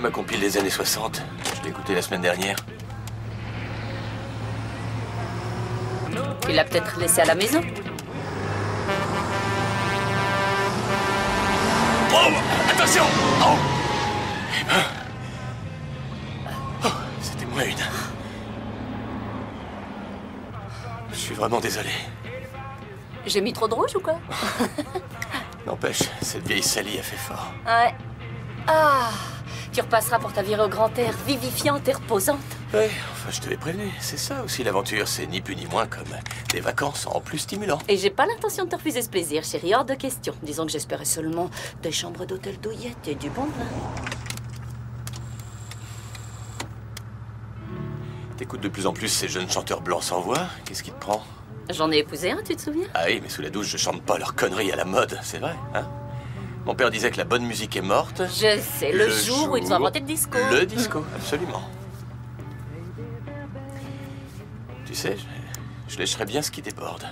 Ma compile des années 60. Je l'ai écouté la semaine dernière. Tu l'as peut-être laissé à la maison. Oh, attention! Oh! Eh ben... Oh, c'était moi une. Je suis vraiment désolé. J'ai mis trop de rouge ou quoi? N'empêche, cette vieille Sally a fait fort. Ouais. Ah! Tu repasseras pour ta virée au grand air, vivifiante et reposante. Ouais, enfin, je t'avais prévenu. C'est ça aussi l'aventure. C'est ni plus ni moins comme des vacances en plus stimulant. Et j'ai pas l'intention de te refuser ce plaisir, chérie. Hors de question. Disons que j'espérais seulement des chambres d'hôtel douillettes et du bon vin. T'écoutes de plus en plus ces jeunes chanteurs blancs sans voix. Qu'est-ce qui te prend? J'en ai épousé un, tu te souviens? Ah oui, mais sous la douche, je chante pas leurs conneries à la mode. C'est vrai, hein? Mon père disait que la bonne musique est morte. Je sais, le jour où ils ont inventé le disco. Le disco, absolument. Tu sais, je lècherais bien ce qui déborde.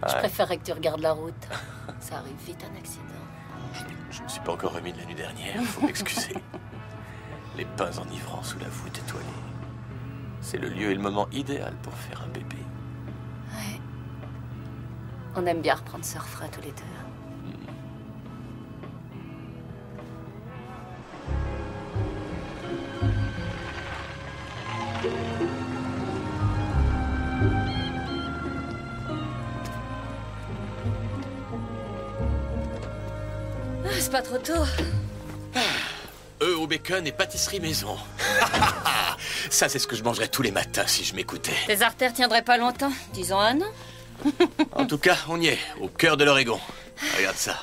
Je préférerais que tu regardes la route. Ça arrive vite, un accident. Je me suis pas encore remis de la nuit dernière, faut m'excuser. Les pins enivrants sous la voûte étoilée. C'est le lieu et le moment idéal pour faire un bébé. Ouais. On aime bien reprendre ce refrain tous les deux. C'est pas trop tôt. Œufs au bacon et pâtisserie maison. Ça, c'est ce que je mangerais tous les matins si je m'écoutais. Tes artères tiendraient pas longtemps, disons un an. En tout cas, on y est, au cœur de l'Oregon. Regarde ça.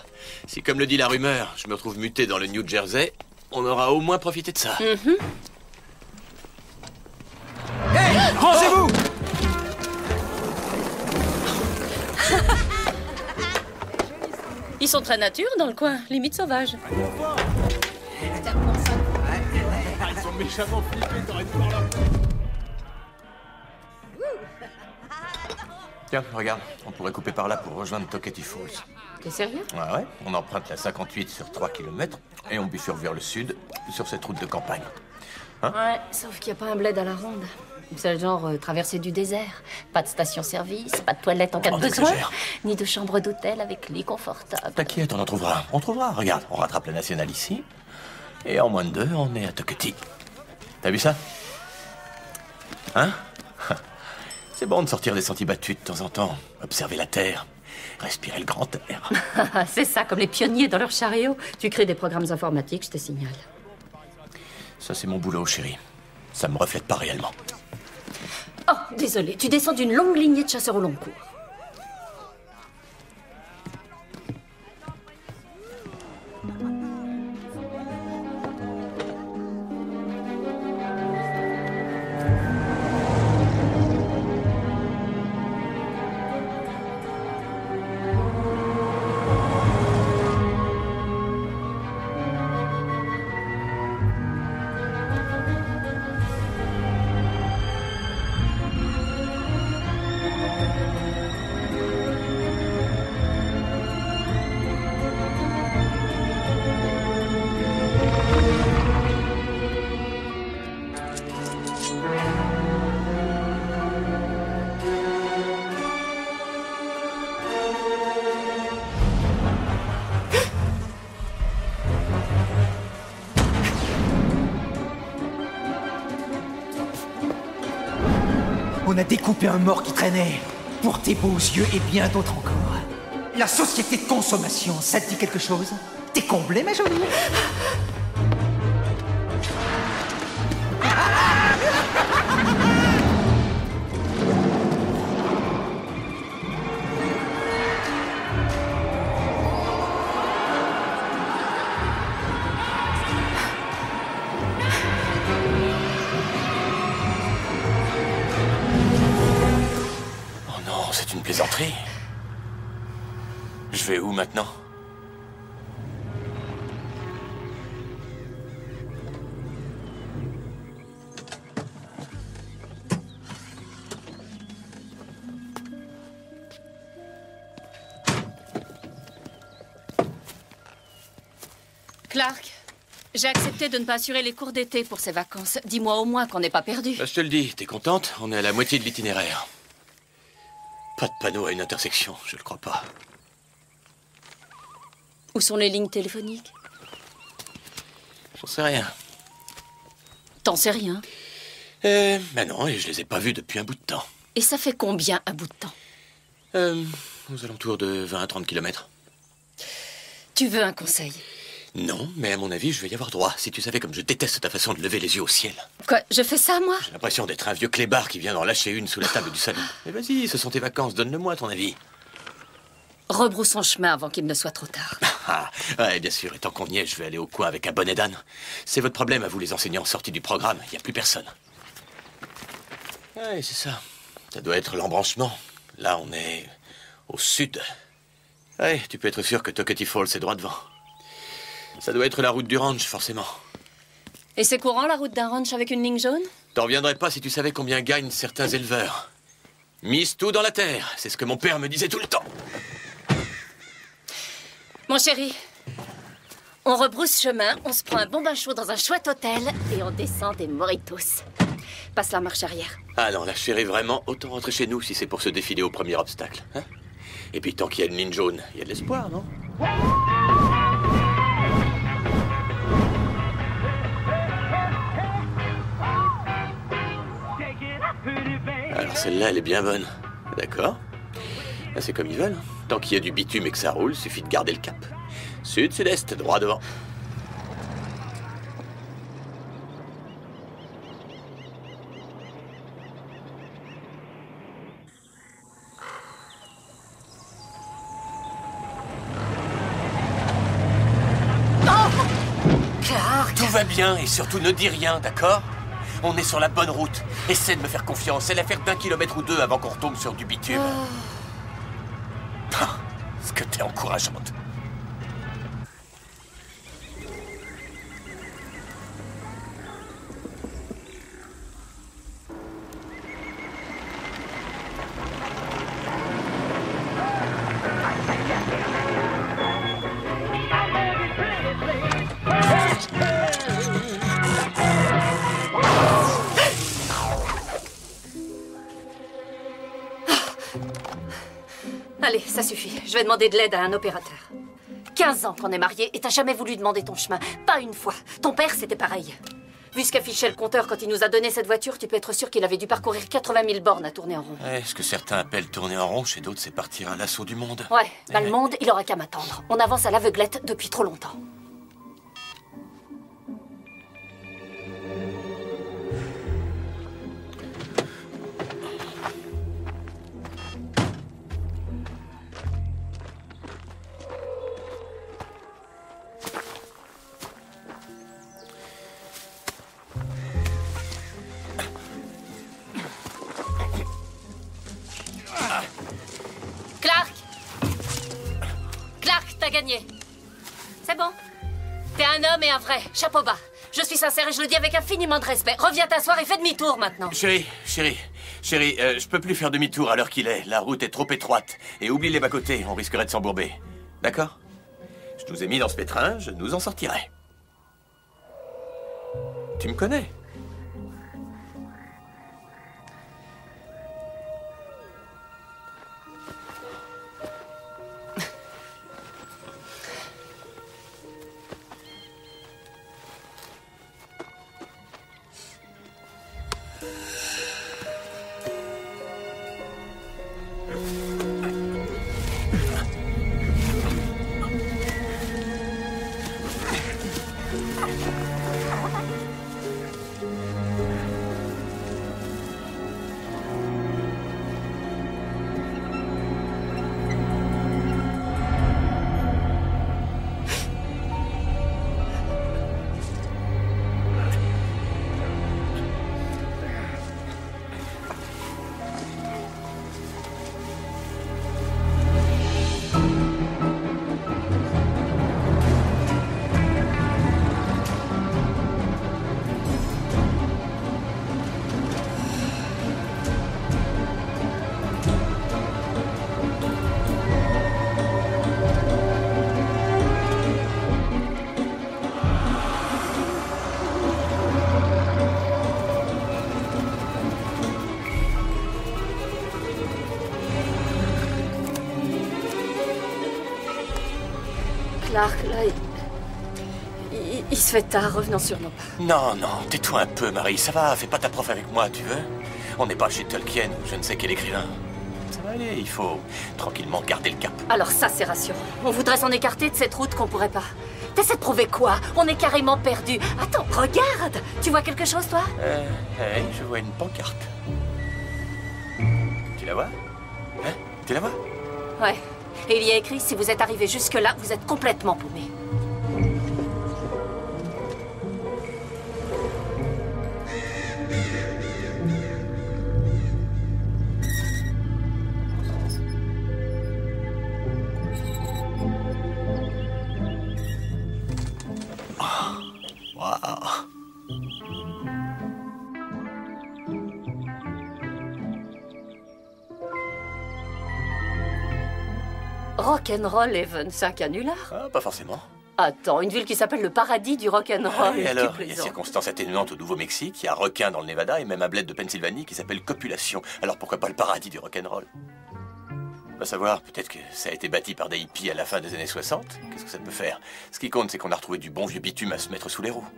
Si, comme le dit la rumeur, je me retrouve muté dans le New Jersey, on aura au moins profité de ça. Hey, rangez-vous! Ils sont très nature dans le coin, limite sauvage. Ils sont méchamment flippés, t'aurais dû voir leur... Tiens, regarde, on pourrait couper par là pour rejoindre Toketty Falls. T'es sérieux? Ouais, on emprunte la 58 sur 3 km et on bifurque vers le sud sur cette route de campagne. Hein? Ouais, sauf qu'il n'y a pas un bled à la ronde. C'est le genre traversée du désert. Pas de station-service, pas de toilette en cas de besoin, ni de chambre d'hôtel avec lit confortable. T'inquiète, on en trouvera. On trouvera. Regarde, on rattrape la nationale ici. Et en moins de 2, on est à Toketty. T'as vu ça? Hein? C'est bon de sortir des sentiers battus de temps en temps. Observer la terre. Respirer le grand air. C'est ça, comme les pionniers dans leur chariot. Tu crées des programmes informatiques, je te signale. Ça, c'est mon boulot, chérie. Ça me reflète pas réellement. Oh, désolé, tu descends d'une longue lignée de chasseurs au long cours. On a découpé un mort qui traînait. Pour tes beaux yeux et bien d'autres encore. La société de consommation, ça te dit quelque chose? T'es comblée, ma jolie? Oh non, c'est une plaisanterie. Je vais où maintenant? Clark, j'ai accepté de ne pas assurer les cours d'été pour ces vacances. Dis-moi au moins qu'on n'est pas perdu. Bah, je te le dis, t'es contente? On est à la moitié de l'itinéraire. Pas de panneau à une intersection, je le crois pas. Où sont les lignes téléphoniques? J'en sais rien. T'en sais rien. Ben non, et je les ai pas vus depuis un bout de temps. Et ça fait combien un bout de temps? Aux alentours de 20 à 30 kilomètres. Tu veux un conseil? Non, mais à mon avis, je vais y avoir droit. Si tu savais comme je déteste ta façon de lever les yeux au ciel. Quoi, je fais ça, moi? J'ai l'impression d'être un vieux clébard qui vient d'en lâcher une sous la table du salon. Mais vas-y, ce sont tes vacances, donne-le-moi à ton avis. Rebroussons chemin avant qu'il ne soit trop tard. Ah, ouais, bien sûr, et tant qu'on y est, je vais aller au coin avec un bonnet d'âne. C'est votre problème à vous, les enseignants sortis du programme. Il n'y a plus personne. Ouais, c'est ça. Ça doit être l'embranchement. Là, on est au sud. Ouais, tu peux être sûr que Toketty Falls est droit devant. Ça doit être la route du ranch, forcément. Et c'est courant, la route d'un ranch avec une ligne jaune? T'en reviendrais pas si tu savais combien gagnent certains éleveurs. Mise tout dans la terre, c'est ce que mon père me disait tout le temps. Mon chéri, on rebrousse chemin, on se prend un bon bain chaud dans un chouette hôtel et on descend des mojitos. Passe la marche arrière. Ah non, la chérie, vraiment, autant rentrer chez nous si c'est pour se défiler au premier obstacle. Hein? Et puis tant qu'il y a une ligne jaune, il y a de l'espoir, non? Alors celle-là, elle est bien bonne. D'accord. Ah, c'est comme ils veulent. Tant qu'il y a du bitume et que ça roule, suffit de garder le cap. Sud, sud-est, droit devant. Clark! Tout va bien et surtout ne dis rien, d'accord? On est sur la bonne route. Essaie de me faire confiance. C'est l'affaire d'1 kilomètre ou 2 avant qu'on retombe sur du bitume. Ah, est-ce que t'es encourageante? Allez, ça suffit. Je vais demander de l'aide à un opérateur. 15 ans qu'on est mariés et t'as jamais voulu demander ton chemin. Pas une fois. Ton père, c'était pareil. Vu ce qu'affichait le compteur quand il nous a donné cette voiture, tu peux être sûr qu'il avait dû parcourir 80 000 bornes à tourner en rond. Ouais, ce que certains appellent tourner en rond, chez d'autres, c'est partir à l'assaut du monde. Ouais, bah le monde, il aura qu'à m'attendre. On avance à l'aveuglette depuis trop longtemps. T'as gagné. C'est bon. T'es un homme et un vrai. Chapeau bas. Je suis sincère et je le dis avec infiniment de respect. Reviens t'asseoir et fais demi-tour maintenant. Chérie, je peux plus faire demi-tour à l'heure qu'il est. La route est trop étroite. Et oublie les bas-côtés, on risquerait de s'embourber. D'accord? Je nous ai mis dans ce pétrin, je nous en sortirai. Tu me connais? Clark, là, il se fait tard, revenons sur nos pas. Non, non, tais-toi un peu, Marie, ça va, fais pas ta prof avec moi, tu veux? On n'est pas chez Tolkien ou je ne sais quel écrivain. Ça va aller, il faut tranquillement garder le cap. Alors ça, c'est rassurant. On voudrait s'en écarter de cette route qu'on pourrait pas. T'essaies de prouver quoi? On est carrément perdu. Attends, regarde! Tu vois quelque chose, toi? Je vois une pancarte. Tu la vois? Hein? Tu la vois? Ouais. Et il y a écrit, si vous êtes arrivé jusque-là, vous êtes complètement paumé. Rock'n'Roll Heaven, c'est un canular? Ah, pas forcément. Attends, une ville qui s'appelle le paradis du rock'n'roll. Et alors, tu il y a plaisantes. circonstance atténuante au Nouveau-Mexique, il y a requin dans le Nevada et même un bled de Pennsylvanie qui s'appelle Copulation. Alors pourquoi pas le paradis du rock'n'roll? Va savoir, peut-être que ça a été bâti par des hippies à la fin des années 60. Qu'est-ce que ça peut faire? Ce qui compte, c'est qu'on a retrouvé du bon vieux bitume à se mettre sous les roues.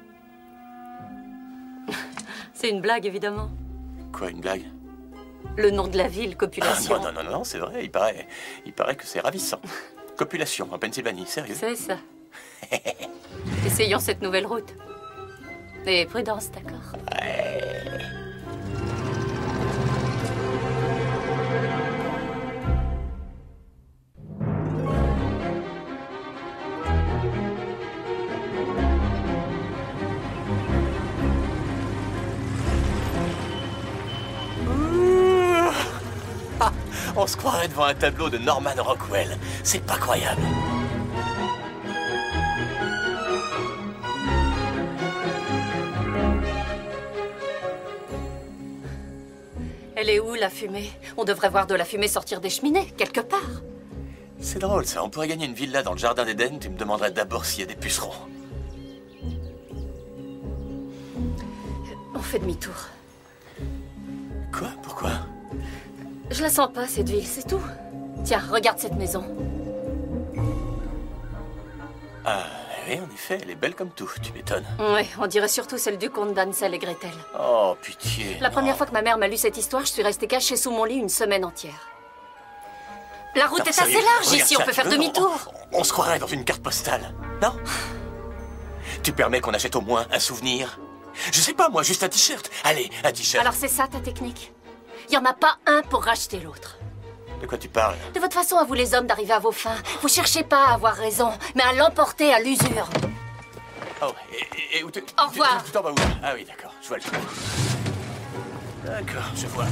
C'est une blague, évidemment. Quoi, une blague? Le nom de la ville, Ah, Copulation. non, c'est vrai, il paraît que c'est ravissant. Copulation, en Pennsylvanie, sérieux. C'est ça. Essayons cette nouvelle route. Et prudence, d'accord? Ah, on se croirait devant un tableau de Norman Rockwell. C'est pas croyable. Elle est où, la fumée? On devrait voir de la fumée sortir des cheminées, quelque part. C'est drôle, ça. On pourrait gagner une villa dans le jardin d'Éden. Tu me demanderais d'abord s'il y a des pucerons. On fait demi-tour. Quoi? Pourquoi? Je la sens pas, cette ville, c'est tout. Tiens, regarde cette maison. Ah, oui, en effet, elle est belle comme tout. Tu m'étonnes. Ouais, on dirait surtout celle du comte d'Ansel et Gretel. Oh, pitié. La première non. fois que ma mère m'a lu cette histoire, je suis restée cachée sous mon lit une semaine entière. La route Non, est sérieux, assez large regarde ici, on ça, peut tu faire veux, demi-tour. on se croirait dans une carte postale, non? Tu permets qu'on achète au moins un souvenir? Je sais pas, moi, juste un t-shirt. Allez, un t-shirt. Alors c'est ça ta technique? Il y en a pas un pour racheter l'autre. De quoi tu parles? De votre façon à vous les hommes d'arriver à vos fins, vous cherchez pas à avoir raison, mais à l'emporter à l'usure. Oh, et où Au revoir. Tu t'en vas où? Ah oui, d'accord, je vois le truc. D'accord, je vois.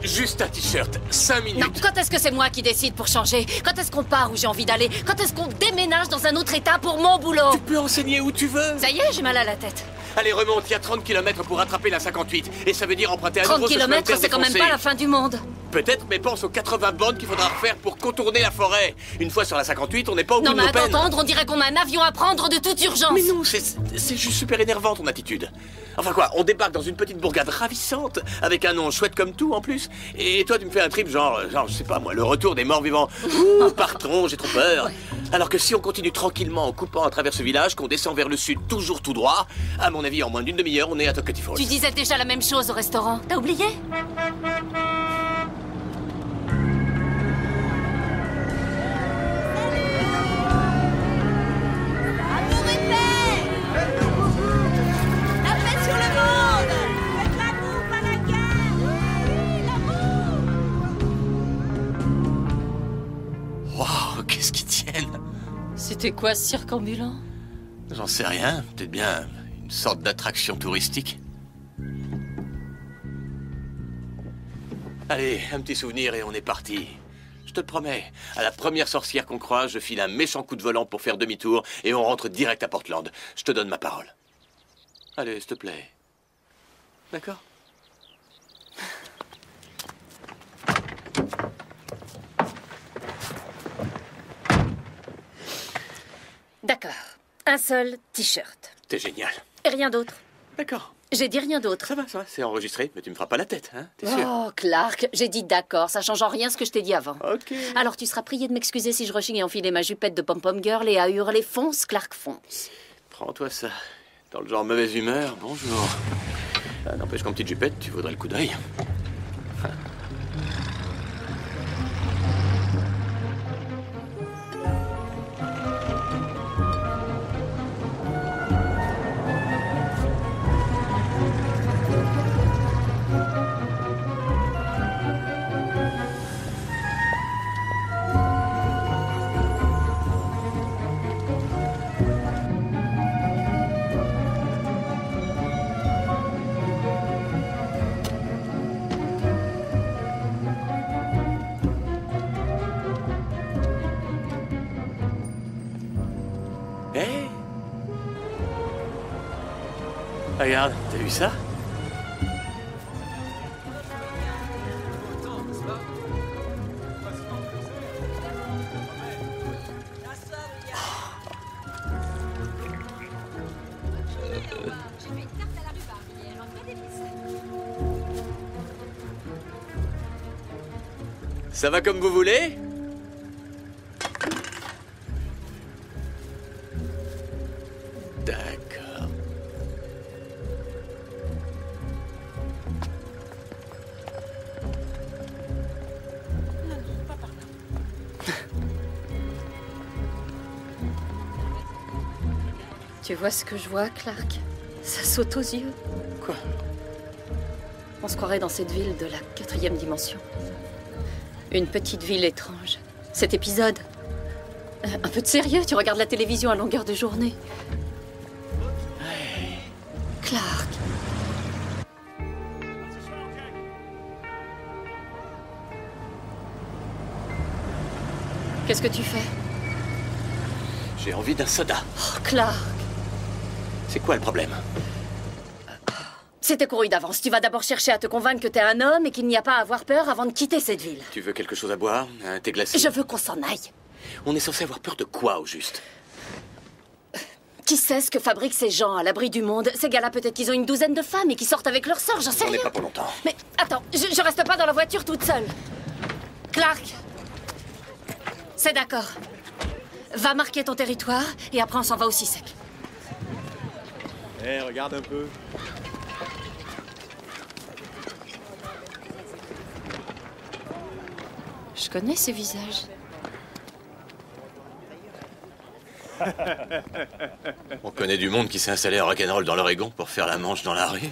Juste un t-shirt, 5 minutes. Non, quand est-ce que c'est moi qui décide pour changer? Quand est-ce qu'on part où j'ai envie d'aller? Quand est-ce qu'on déménage dans un autre état pour mon boulot? Tu peux enseigner où tu veux. Ça y est, j'ai mal à la tête. Allez, remonte, il y a 30 km pour rattraper la 58. Et ça veut dire emprunter à 30 nouveau ce chemin de km, terre c'est quand même défoncé. pas la fin du monde. Peut-être, mais pense aux 80 bornes qu'il faudra refaire pour contourner la forêt. Une fois sur la 58, on n'est pas au Non, bout de mais nos à peines. t'entendre, on dirait qu'on a un avion à prendre de toute urgence. Mais non, c'est juste super énervant ton attitude. Enfin quoi, on débarque dans une petite bourgade ravissante, avec un nom chouette comme tout en plus, et toi tu me fais un trip genre je sais pas moi, le retour des morts vivants. Ouh, partons, j'ai trop peur. Ouais. Alors que si on continue tranquillement en coupant à travers ce village, qu'on descend vers le sud toujours tout droit, à mon avis en moins d'une demi-heure on est à Tocatty Falls. Tu disais déjà la même chose au restaurant. T'as oublié? Amour et paix! La paix sur le monde! Faites l'amour, pas la guerre! Oui, l'amour! Waouh, qu'est-ce qu'ils tiennent? C'était quoi ce cirque ambulant? J'en sais rien, peut-être bien une sorte d'attraction touristique. Allez, un petit souvenir et on est parti. Je te le promets, à la première sorcière qu'on croise, je file un méchant coup de volant pour faire demi-tour et on rentre direct à Portland. Je te donne ma parole. Allez, s'il te plaît. D'accord? D'accord. Un seul t-shirt. T'es génial. Et rien d'autre. D'accord. J'ai dit rien d'autre. Ça va, c'est enregistré, mais tu me feras pas la tête, hein? T'es sûr? Oh, Clark, j'ai dit d'accord, ça change en rien ce que je t'ai dit avant. Ok. Alors tu seras prié de m'excuser si je rechigne et enfiler ma jupette de pom-pom girl et à hurler fonce, Clark, fonce. Prends-toi ça. Dans le genre mauvaise humeur, bonjour. Ah, n'empêche qu'en petite jupette, tu vaudrais le coup d'œil. Hé! Regarde, t'as vu ça? Ça va comme vous voulez? D'accord. Tu vois ce que je vois, Clark? Ça saute aux yeux. Quoi? On se croirait dans cette ville de la 4e dimension. Une petite ville étrange. Cet épisode. Un peu de sérieux, tu regardes la télévision à longueur de journée. Clark. Qu'est-ce que tu fais? J'ai envie d'un soda. Oh, Clark. C'est quoi le problème? C'était couru d'avance. Tu vas d'abord chercher à te convaincre que t'es un homme et qu'il n'y a pas à avoir peur avant de quitter cette ville. Tu veux quelque chose à boire? Un thé glacé? Je veux qu'on s'en aille. On est censé avoir peur de quoi, au juste? Qui sait ce que fabriquent ces gens à l'abri du monde? Ces gars-là, peut-être qu'ils ont une douzaine de femmes et qui sortent avec leurs sœurs, j'en sais On rien. n'est pas pour longtemps. Mais attends, je reste pas dans la voiture toute seule. Clark. C'est d'accord. Va marquer ton territoire et après on s'en va aussi sec. Eh, regarde un peu. Je connais ce visage. On connaît du monde qui s'est installé à rock'n'roll dans l'Oregon pour faire la manche dans la rue.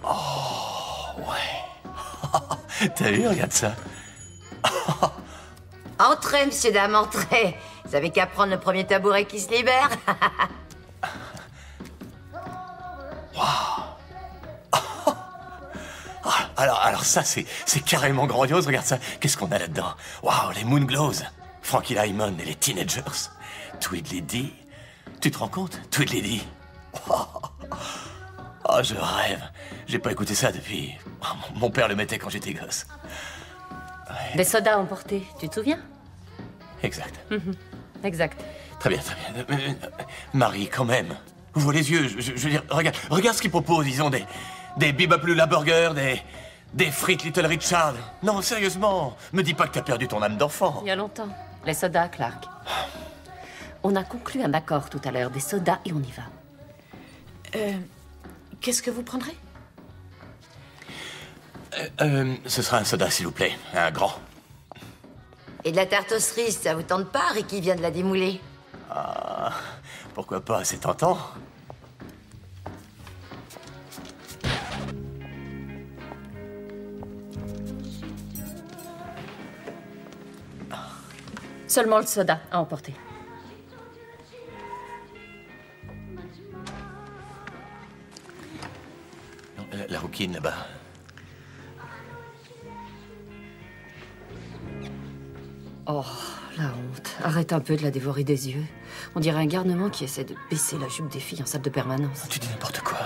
Oh, ouais. T'as vu, regarde ça. Entrez, monsieur, dame, entrez. Vous avez qu'à prendre le premier tabouret qui se libère. Alors ça, c'est carrément grandiose, regarde ça. Qu'est-ce qu'on a là-dedans? Waouh, les Moonglows, Frankie Lymon et les Teenagers, Tweedledee. Tu te rends compte? Tweedledee. Oh, je rêve. J'ai pas écouté ça depuis... Mon père le mettait quand j'étais gosse. Des sodas emportés, tu te souviens? Exact. Exact. Très bien, très bien. Marie, quand même. Ouvre les yeux, je veux dire, regarde ce qu'ils proposent. Ils ont des Bebop Lula Burger, des frites Little Richard. Non, sérieusement, me dis pas que t'as perdu ton âme d'enfant. Il y a longtemps. Les sodas, Clark. On a conclu un accord tout à l'heure, des sodas et on y va. Qu'est-ce que vous prendrez? Ce sera un soda, s'il vous plaît. Un grand. Et de la tarte aux cerises, ça vous tente pas, Ricky vient de la démouler? Ah, pourquoi pas, c'est tentant. Seulement le soda à emporter. La rouquine, là-bas. Oh, la honte. Arrête un peu de la dévorer des yeux. On dirait un garnement qui essaie de baisser la jupe des filles en salle de permanence. Tu dis n'importe quoi.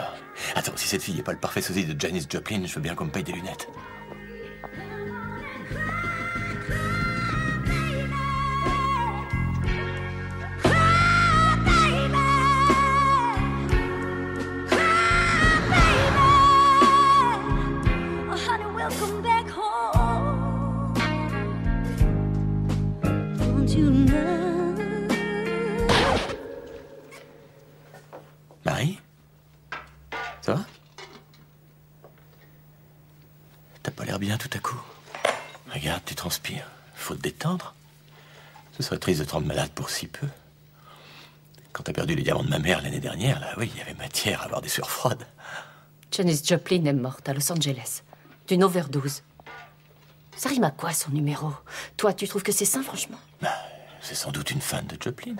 Attends, si cette fille n'est pas le parfait sosie de Janis Joplin, je veux bien qu'on me paye des lunettes. you now. Marie? Ça va? T'as pas l'air bien tout à coup. Regarde, tu transpires. Faut te détendre. Ce serait triste de te rendre malade pour si peu. Quand t'as perdu les diamants de ma mère l'année dernière, là, oui, il y avait matière à avoir des sueurs froides. Janis Joplin est morte à Los Angeles, d'une overdose. Ça rime à quoi, son numéro? Toi, tu trouves que c'est sain, franchement? C'est sans doute une fan de Joplin.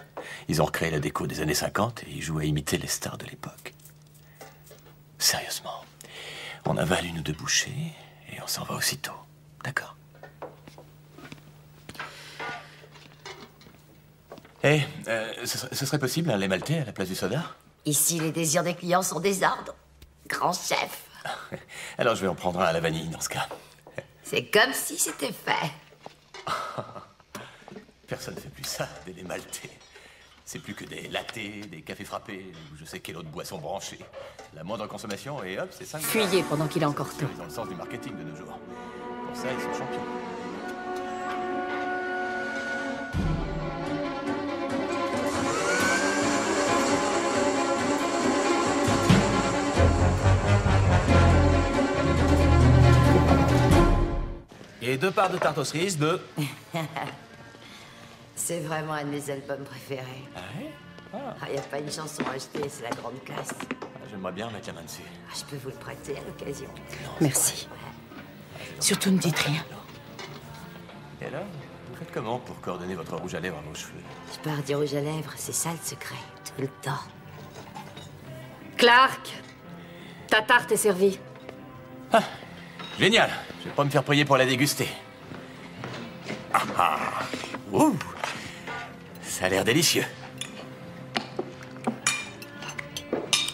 Ils ont recréé la déco des années 50 et ils jouent à imiter les stars de l'époque. Sérieusement, on avale une ou deux bouchées et on s'en va aussitôt. D'accord? Eh, ce serait possible un lait maltais à la place du soda? Ici, les désirs des clients sont des ordres. Grand chef. Alors je vais en prendre un à la vanille dans ce cas. C'est comme si c'était fait. Personne ne fait plus ça, des laits maltais. C'est plus que des lattés, des cafés frappés, ou je sais quelle autre boisson branchée. La moindre consommation, et hop, c'est 5 $. Fuyez pendant qu'il est encore tôt. Ils ont le sens du marketing de nos jours. Pour ça, ils sont champions. Et 2 parts de tarte aux cerises, 2. C'est vraiment un de mes albums préférés. Ah ouais? Il n'y a pas une chanson à acheter, c'est la grande classe. J'aimerais bien mettre la main dessus. Je peux vous le prêter à l'occasion. Merci. Surtout ne dites rien. Et alors, vous faites comment pour coordonner votre rouge à lèvres à vos cheveux? Je pars du rouge à lèvres, c'est ça le secret, tout le temps. Clark, ta tarte est servie. Génial. Je vais pas me faire prier pour la déguster. Ah ah. Ouh. Ça a l'air délicieux.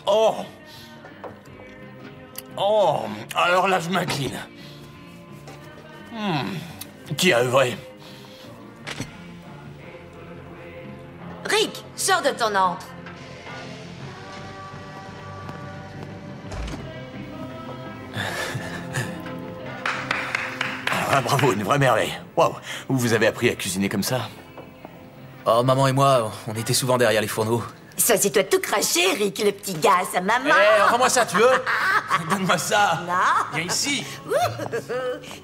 Oh. Oh. Alors là, je m'incline. Qui a œuvré? Rick, sors de ton antre. Ah, bravo, une vraie merveille. Waouh. Où vous avez appris à cuisiner comme ça? Oh, maman et moi, on était souvent derrière les fourneaux. Ça, c'est toi tout craché, Rick, le petit gars, sa maman. Rends-moi ça, tu veux? Donne-moi ça. Non. Viens ici.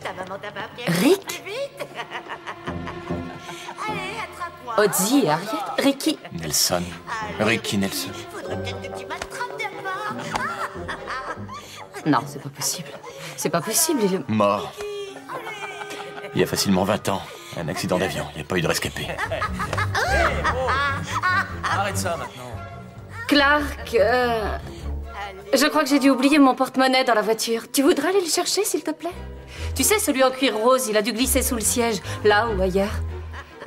Ta maman t'a pas appris à Rick? plus vite. Allez, attrape-moi. Ozzy et Harriet, Ricky. Nelson. Ricky Nelson. Faudrait peut-être que tu m'attrapes d'abord. Non, c'est pas possible. C'est pas possible, il est... Mort. Il y a facilement 20 ans. Un accident d'avion. Il n'y a pas eu de rescapé. Arrête ça maintenant. Clark, je crois que j'ai dû oublier mon porte-monnaie dans la voiture. Tu voudrais aller le chercher, s'il te plaît? Tu sais, celui en cuir rose, il a dû glisser sous le siège, là ou ailleurs.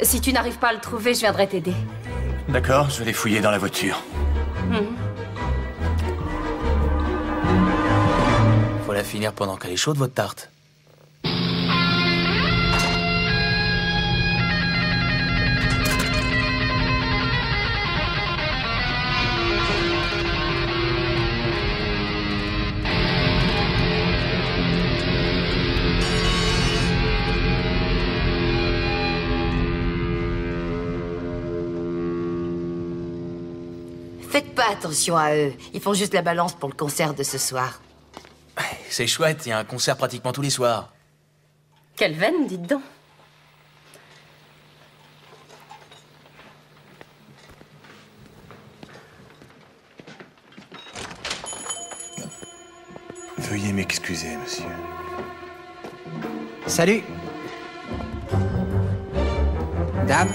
Si tu n'arrives pas à le trouver, je viendrai t'aider. D'accord, je vais les fouiller dans la voiture. Faut la finir pendant qu'elle est chaude, votre tarte. Faites pas attention à eux. Ils font juste la balance pour le concert de ce soir. C'est chouette, il y a un concert pratiquement tous les soirs. Quelle veine, dites donc. Veuillez m'excuser, monsieur. Salut. Dame.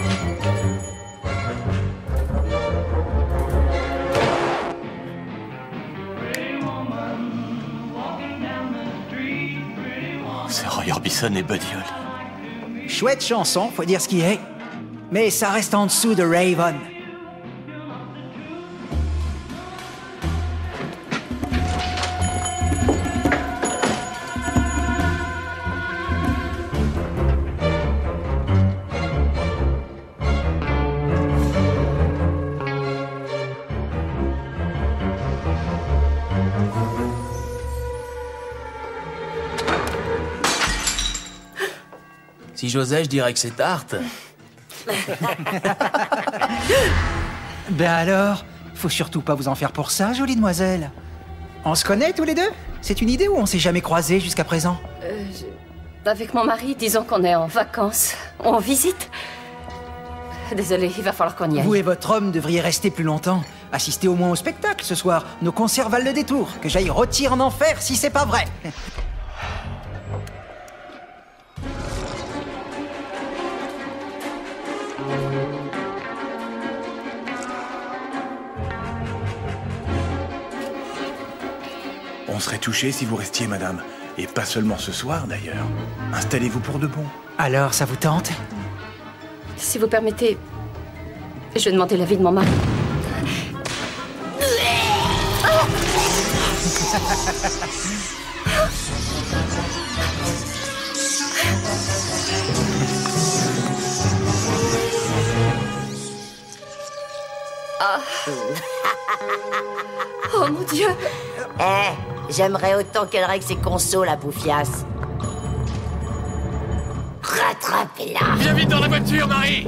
C'est Roy Orbison et Buddy Holly. Chouette chanson, faut dire ce qui est. Mais ça reste en dessous de Raven. Si j'osais, je dirais que c'est tarte. Ben alors, faut surtout pas vous en faire pour ça, jolie demoiselle. On se connaît tous les deux? C'est une idée ou on s'est jamais croisés jusqu'à présent? Avec mon mari, disons qu'on est en vacances. On visite. Désolée, il va falloir qu'on y aille. Vous et votre homme devriez rester plus longtemps. Assistez au moins au spectacle ce soir. Nos concerts valent le détour. Que j'aille rôtir en enfer si c'est pas vrai. On serait touché si vous restiez, madame. Et pas seulement ce soir, d'ailleurs. Installez-vous pour de bon. Alors, ça vous tente? Si vous permettez, je vais demander l'avis de mon mari. Oh mon Dieu! J'aimerais autant qu'elle règle ses consos, la bouffiasse. Rattrapez-la! Viens vite dans la voiture, Marie!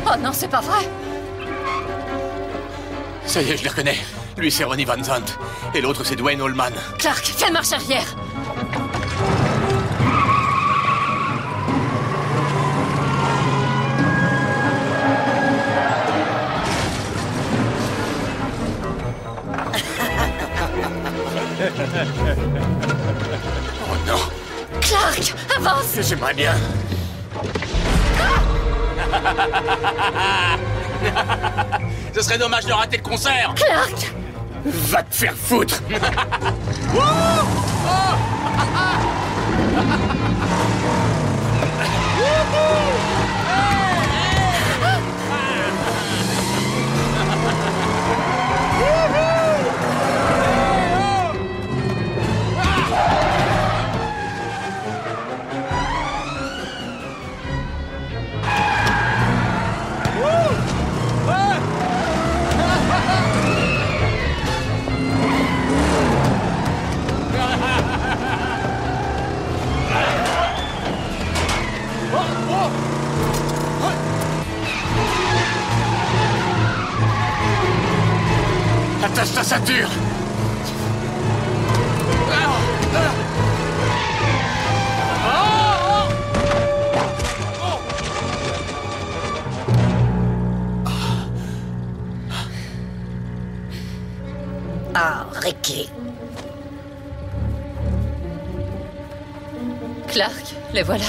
Oh non, c'est pas vrai! Ça y est, je les reconnais. Lui, c'est Ronnie Van Zant. Et l'autre, c'est Dwayne Allman. Clark, fais marche arrière! Oh non! Clark, avance! J'aimerais bien. Ce serait dommage de rater le concert! Clark! Va te faire foutre! Attache ta ceinture! Ah, Ricky. Clark, les voilà.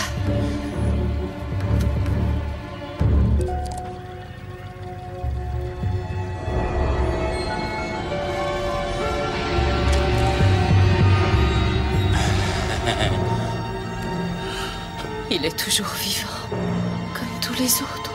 Il est toujours vivant, comme tous les autres.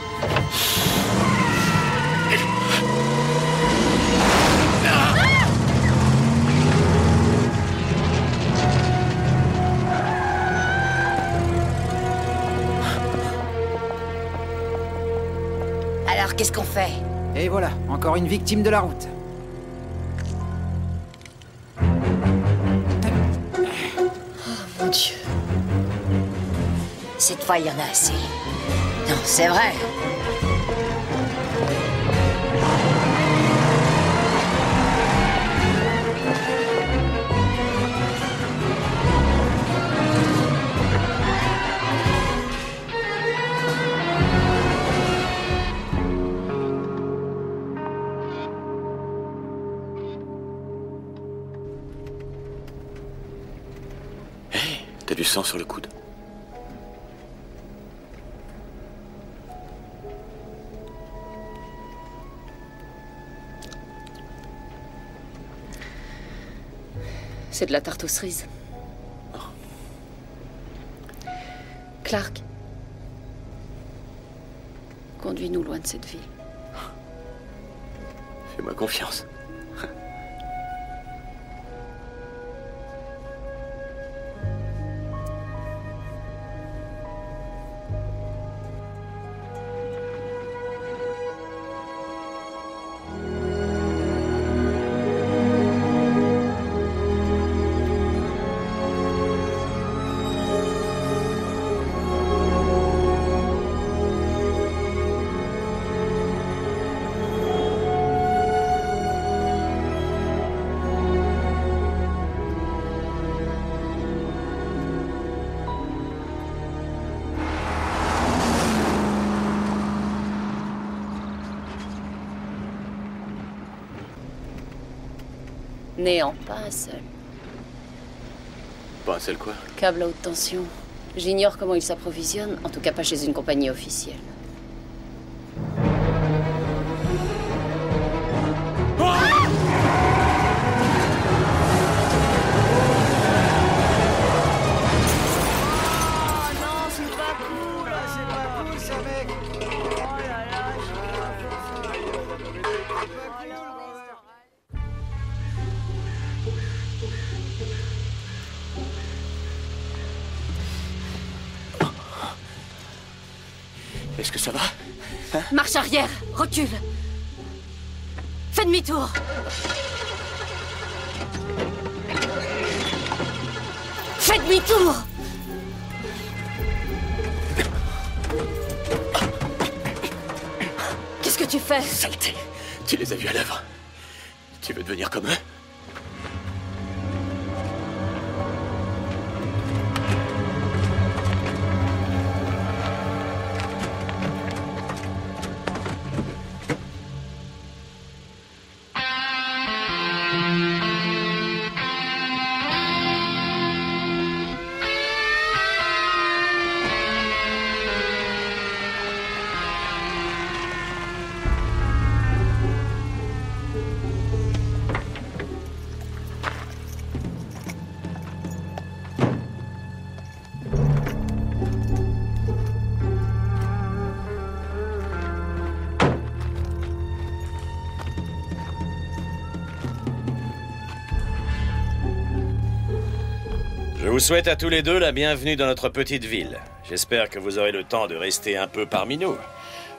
Alors, qu'est-ce qu'on fait? Et voilà, encore une victime de la route. Mon Dieu. Cette fois, il y en a assez. Non, c'est vrai. T'as du sang sur le coude. C'est de la tarte aux cerises. Clark, conduis-nous loin de cette ville. Fais-moi confiance. Néant, pas un seul. Pas un seul quoi? Câble à haute tension. J'ignore comment ils s'approvisionnent, en tout cas pas chez une compagnie officielle. Est-ce que ça va? Marche arrière, recule. Fais demi-tour. Fais demi-tour. Qu'est-ce que tu fais? Saleté! Tu les as vus à l'œuvre. Tu veux devenir comme eux? Je vous souhaite à tous les deux la bienvenue dans notre petite ville. J'espère que vous aurez le temps de rester un peu parmi nous.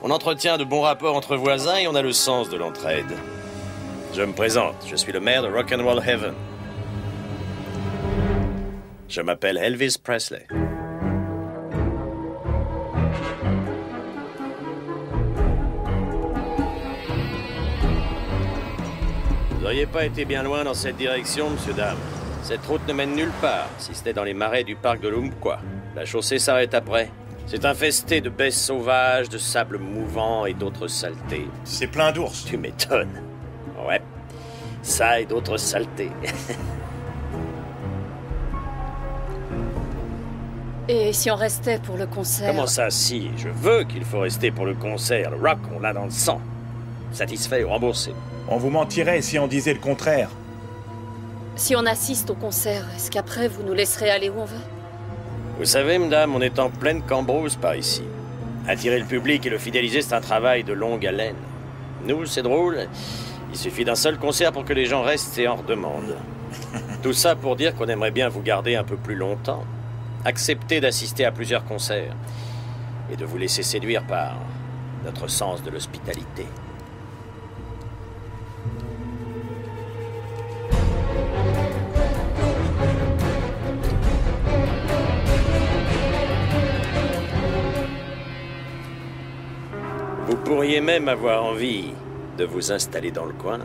On entretient de bons rapports entre voisins et on a le sens de l'entraide. Je me présente, je suis le maire de Rock'n'Roll Heaven. Je m'appelle Elvis Presley. Vous n'auriez pas été bien loin dans cette direction, monsieur, dame. Cette route ne mène nulle part, si ce n'est dans les marais du parc de l'Umpqua. La chaussée s'arrête après. C'est infesté de baies sauvages, de sable mouvant et d'autres saletés. C'est plein d'ours. Tu m'étonnes. Ouais. Ça et d'autres saletés. Et si on restait pour le concert? Comment ça, si? Je veux qu'il faut rester pour le concert. Le rock, on l'a dans le sang. Satisfait ou remboursé? On vous mentirait si on disait le contraire. Si on assiste au concert, est-ce qu'après vous nous laisserez aller où on veut? Vous savez, madame, on est en pleine cambrousse par ici. Attirer le public et le fidéliser, c'est un travail de longue haleine. Nous, c'est drôle. Il suffit d'un seul concert pour que les gens restent et en redemandent. Tout ça pour dire qu'on aimerait bien vous garder un peu plus longtemps. Accepter d'assister à plusieurs concerts. Et de vous laisser séduire par notre sens de l'hospitalité. Vous pourriez même avoir envie de vous installer dans le coin.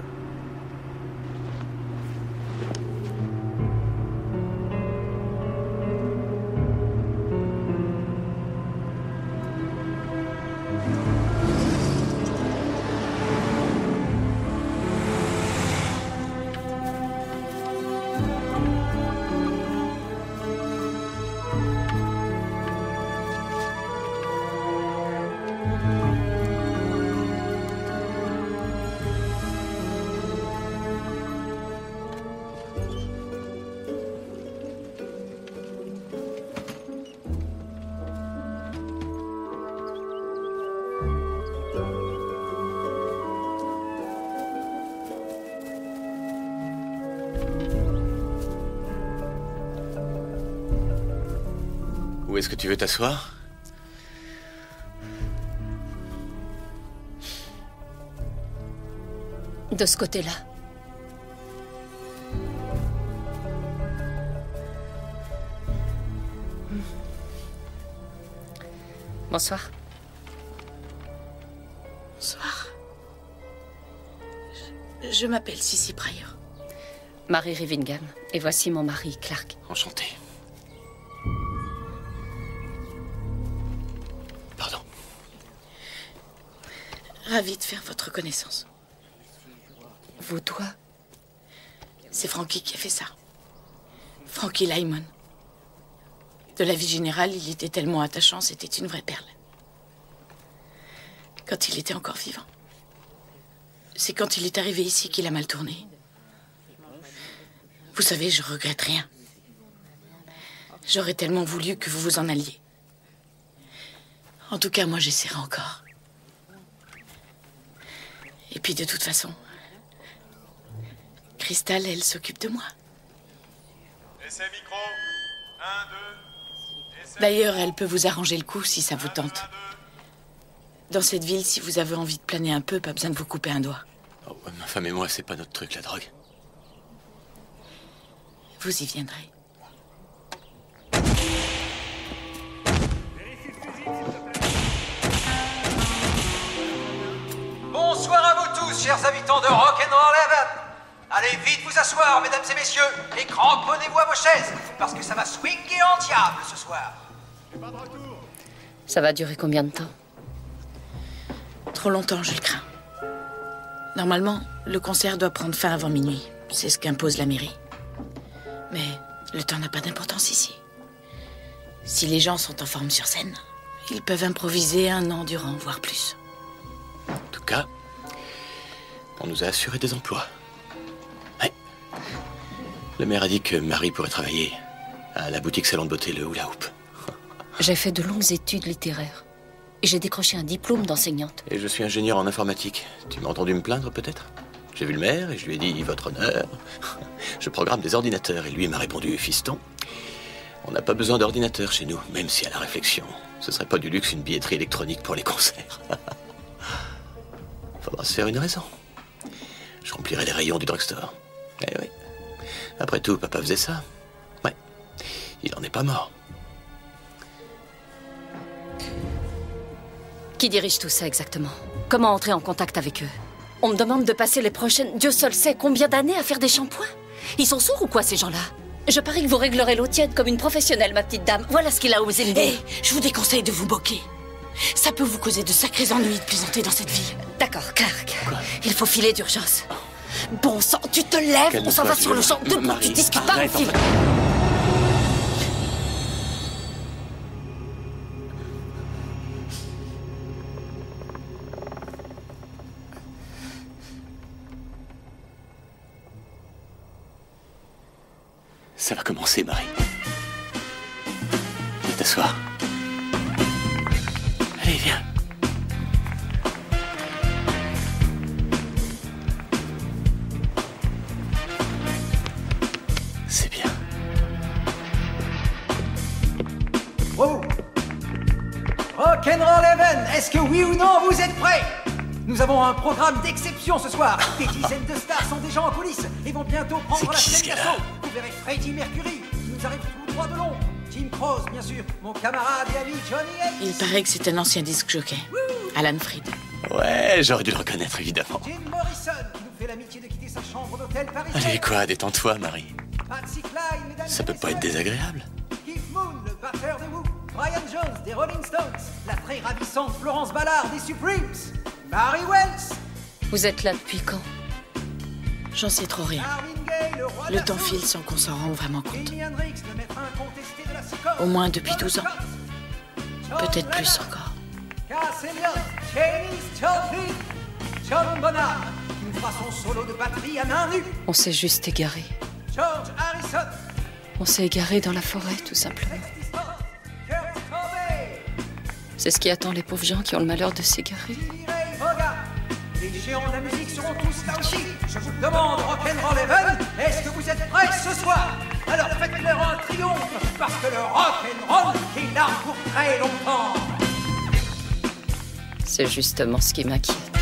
Où est-ce que tu veux t'asseoir? De ce côté-là. Bonsoir. Bonsoir. Je m'appelle Sissy Pryor. Mary Rivingham. Et voici mon mari, Clark. Enchanté. Pardon. Ravi de faire votre connaissance. Vos doigts. C'est Frankie qui a fait ça. Frankie Lymon. De la vie générale, il était tellement attachant, c'était une vraie perle. Quand il était encore vivant. C'est quand il est arrivé ici qu'il a mal tourné. Vous savez, je regrette rien. J'aurais tellement voulu que vous vous en alliez. En tout cas, moi, j'essaierai encore. Et puis, de toute façon, Crystal, elle s'occupe de moi. Essai micro. 1, 2. D'ailleurs, elle peut vous arranger le coup si ça vous tente. Dans cette ville, si vous avez envie de planer un peu, pas besoin de vous couper un doigt. Oh, ma femme et moi, c'est pas notre truc, la drogue. Vous y viendrez. Bonsoir à vous tous, chers habitants de Rock'n'Roll Heaven. Allez vite vous asseoir, mesdames et messieurs, et cramponnez-vous à vos chaises, parce que ça va swinguer en diable ce soir. Ça va durer combien de temps? Trop longtemps, je le crains. Normalement, le concert doit prendre fin avant minuit. C'est ce qu'impose la mairie. Mais le temps n'a pas d'importance ici. Si les gens sont en forme sur scène, ils peuvent improviser 1 an durant, voire plus. En tout cas, on nous a assuré des emplois. Ouais. Le maire a dit que Marie pourrait travailler à la boutique salon de beauté, le Hula Hoop. J'ai fait de longues études littéraires. Et j'ai décroché un diplôme d'enseignante. Et je suis ingénieur en informatique. Tu m'as entendu me plaindre, peut-être? J'ai vu le maire et je lui ai dit, votre honneur, je programme des ordinateurs. Et lui m'a répondu, fiston, on n'a pas besoin d'ordinateurs chez nous, même si à la réflexion, ce serait pas du luxe une billetterie électronique pour les concerts. Faudra se faire une raison. Je remplirai les rayons du drugstore. Eh oui. Après tout, papa faisait ça. Ouais. Il en est pas mort. Qui dirige tout ça exactement? Comment entrer en contact avec eux? On me demande de passer les prochaines... Dieu seul sait combien d'années à faire des shampoings. Ils sont sourds ou quoi, ces gens-là? Je parie que vous réglerez l'eau tiède comme une professionnelle, ma petite dame. Voilà ce qu'il a osé me dire. Je vous déconseille de vous moquer. Ça peut vous causer de sacrés ennuis de plaisanter dans cette ville. D'accord, Clark. Il faut filer d'urgence. Bon sang, tu te lèves, on s'en va sur le champ. Debout, tu discutes pas, on file. Ça va commencer, Marie. Viens t'asseoir. Allez, viens. C'est bien. Wow. Rock'n'Roll Heaven, est-ce que oui ou non vous êtes prêts? Nous avons un programme d'exception ce soir. Des dizaines de stars sont déjà en coulisses et vont bientôt prendre la scène d'assaut. Vous verrez Freddie Mercury, qui nous arrive tout droit de Londres. Jim Croce, bien sûr, mon camarade et ami Johnny Hayes. Il paraît que c'est un ancien disc jockey, Alan Freed. Ouais, j'aurais dû le reconnaître, évidemment. Jim Morrison, qui nous fait l'amitié de quitter sa chambre d'hôtel parisienne. Allez, quoi, détends-toi, Marie. Patsy Cline, mesdames Ça et peut pas être messieurs. désagréable. Keith Moon, le batteur des Who. Brian Jones, des Rolling Stones. La très ravissante Florence Ballard, des Supremes. Barry Wells. Vous êtes là depuis quand? J'en sais trop rien. Marvin Gaye, le roi de Le la temps soul. file sans qu'on s'en rende vraiment compte. Jimi Hendrix, le maître incontesté de la psychose. Au moins depuis 12 ans. John Peut-être plus Lennon, encore. Cass Elliot, Janis Joplin, John Bonham, qui nous fera son solo de batterie à main nue. On s'est juste égaré. George Harrison, On s'est égaré dans la forêt, tout simplement. Lexi Scott, Kurt Cobain, C'est ce qui attend les pauvres gens qui ont le malheur de s'égarer. Stevie Ray Vaughan. Les géants de la musique seront tous là aussi. Je vous demande, Rock'n'Roll Heaven, est-ce que vous êtes prêts ce soir? Alors faites-leur un triomphe, parce que le rock'n'roll est là pour très longtemps. C'est justement ce qui m'inquiète.